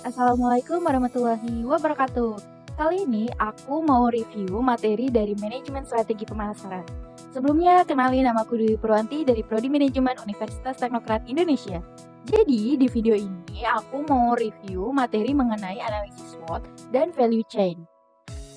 Assalamualaikum warahmatullahi wabarakatuh. Kali ini aku mau review materi dari Manajemen Strategi Pemasaran. Sebelumnya, kenalin nama aku Dwi Purwanti dari Prodi Manajemen Universitas Teknokrat Indonesia. Jadi, di video ini aku mau review materi mengenai analisis SWOT dan value chain.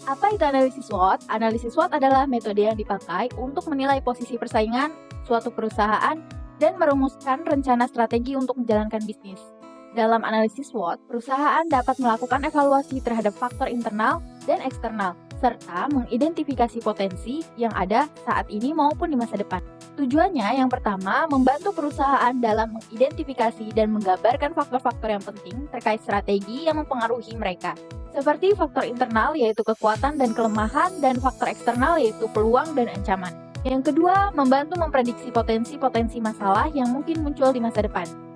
Apa itu analisis SWOT? Analisis SWOT adalah metode yang dipakai untuk menilai posisi persaingan suatu perusahaan dan merumuskan rencana strategi untuk menjalankan bisnis. Dalam analisis SWOT, perusahaan dapat melakukan evaluasi terhadap faktor internal dan eksternal, serta mengidentifikasi potensi yang ada saat ini maupun di masa depan. Tujuannya yang pertama, membantu perusahaan dalam mengidentifikasi dan menggambarkan faktor-faktor yang penting terkait strategi yang mempengaruhi mereka. Seperti faktor internal yaitu kekuatan dan kelemahan, dan faktor eksternal yaitu peluang dan ancaman. Yang kedua, membantu memprediksi potensi-potensi masalah yang mungkin muncul di masa depan.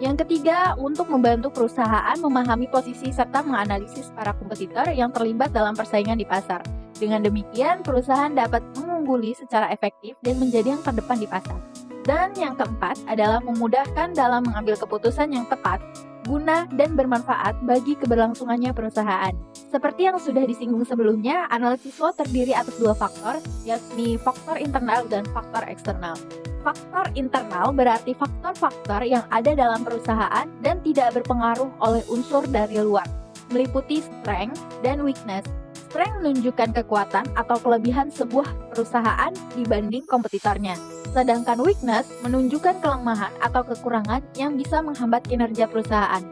Yang ketiga, untuk membantu perusahaan memahami posisi serta menganalisis para kompetitor yang terlibat dalam persaingan di pasar. Dengan demikian, perusahaan dapat mengungguli secara efektif dan menjadi yang terdepan di pasar. Dan yang keempat adalah memudahkan dalam mengambil keputusan yang tepat, guna dan bermanfaat bagi keberlangsungannya perusahaan. Seperti yang sudah disinggung sebelumnya, analisis SWOT terdiri atas dua faktor, yakni faktor internal dan faktor eksternal. Faktor internal berarti faktor-faktor yang ada dalam perusahaan dan tidak berpengaruh oleh unsur dari luar, meliputi strength dan weakness. Strength menunjukkan kekuatan atau kelebihan sebuah perusahaan dibanding kompetitornya, sedangkan weakness menunjukkan kelemahan atau kekurangan yang bisa menghambat kinerja perusahaan.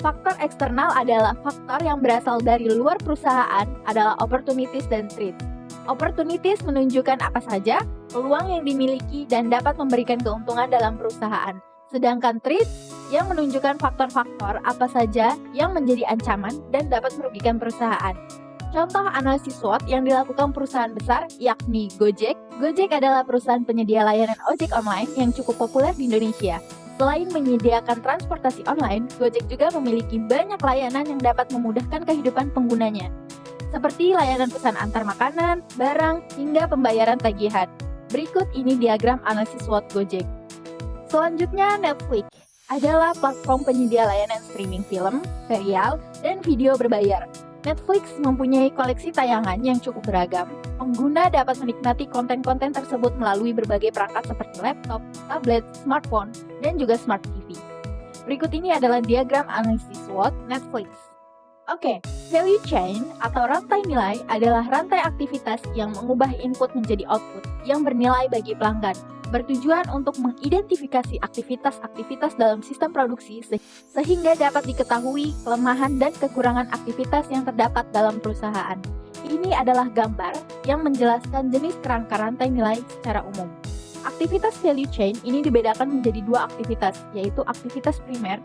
Faktor eksternal adalah faktor yang berasal dari luar perusahaan, adalah opportunities dan threats. Opportunities menunjukkan apa saja peluang yang dimiliki dan dapat memberikan keuntungan dalam perusahaan. Sedangkan threats yang menunjukkan faktor-faktor apa saja yang menjadi ancaman dan dapat merugikan perusahaan. Contoh analisis SWOT yang dilakukan perusahaan besar yakni Gojek. Gojek adalah perusahaan penyedia layanan ojek online yang cukup populer di Indonesia. Selain menyediakan transportasi online, Gojek juga memiliki banyak layanan yang dapat memudahkan kehidupan penggunanya, seperti layanan pesan antar makanan, barang, hingga pembayaran tagihan. Berikut ini diagram analisis SWOT Gojek. Selanjutnya, Netflix adalah platform penyedia layanan streaming film, serial, dan video berbayar. Netflix mempunyai koleksi tayangan yang cukup beragam. Pengguna dapat menikmati konten-konten tersebut melalui berbagai perangkat seperti laptop, tablet, smartphone, dan juga smart TV. Berikut ini adalah diagram analisis SWOT Netflix. Oke, value chain atau rantai nilai adalah rantai aktivitas yang mengubah input menjadi output yang bernilai bagi pelanggan, bertujuan untuk mengidentifikasi aktivitas-aktivitas dalam sistem produksi sehingga dapat diketahui kelemahan dan kekurangan aktivitas yang terdapat dalam perusahaan. Ini adalah gambar yang menjelaskan jenis kerangka rantai nilai secara umum. Aktivitas value chain ini dibedakan menjadi dua aktivitas, yaitu aktivitas primer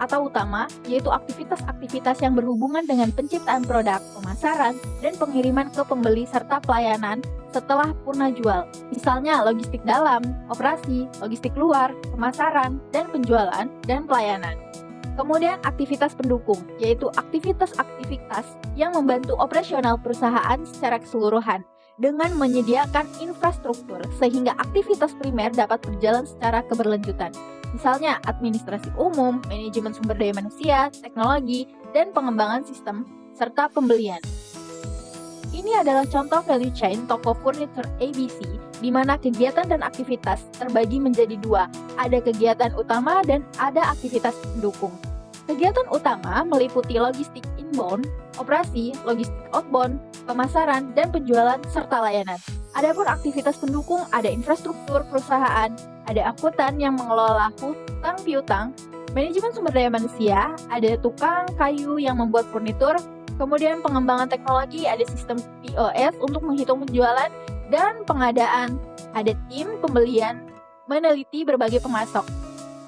atau utama, yaitu aktivitas-aktivitas yang berhubungan dengan penciptaan produk, pemasaran, dan pengiriman ke pembeli serta pelayanan setelah purna jual. Misalnya logistik dalam, operasi, logistik luar, pemasaran, dan penjualan, dan pelayanan. Kemudian aktivitas pendukung, yaitu aktivitas-aktivitas yang membantu operasional perusahaan secara keseluruhan dengan menyediakan infrastruktur sehingga aktivitas primer dapat berjalan secara keberlanjutan. Misalnya administrasi umum, manajemen sumber daya manusia, teknologi, dan pengembangan sistem, serta pembelian. Ini adalah contoh value chain toko furniture ABC, di mana kegiatan dan aktivitas terbagi menjadi dua, ada kegiatan utama dan ada aktivitas pendukung. Kegiatan utama meliputi logistik inbound, operasi, logistik outbound, pemasaran, dan penjualan, serta layanan. Adapun aktivitas pendukung ada infrastruktur perusahaan, ada akuntan yang mengelola hutang piutang, manajemen sumber daya manusia, ada tukang kayu yang membuat furnitur, kemudian pengembangan teknologi, ada sistem POS untuk menghitung penjualan, dan pengadaan, ada tim pembelian, meneliti berbagai pemasok.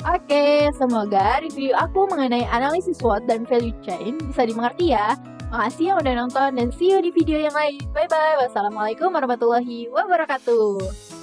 Oke, semoga review aku mengenai analisis SWOT dan value chain bisa dimengerti ya. Makasih yang udah nonton dan see you di video yang lain. Bye-bye. Wassalamualaikum warahmatullahi wabarakatuh.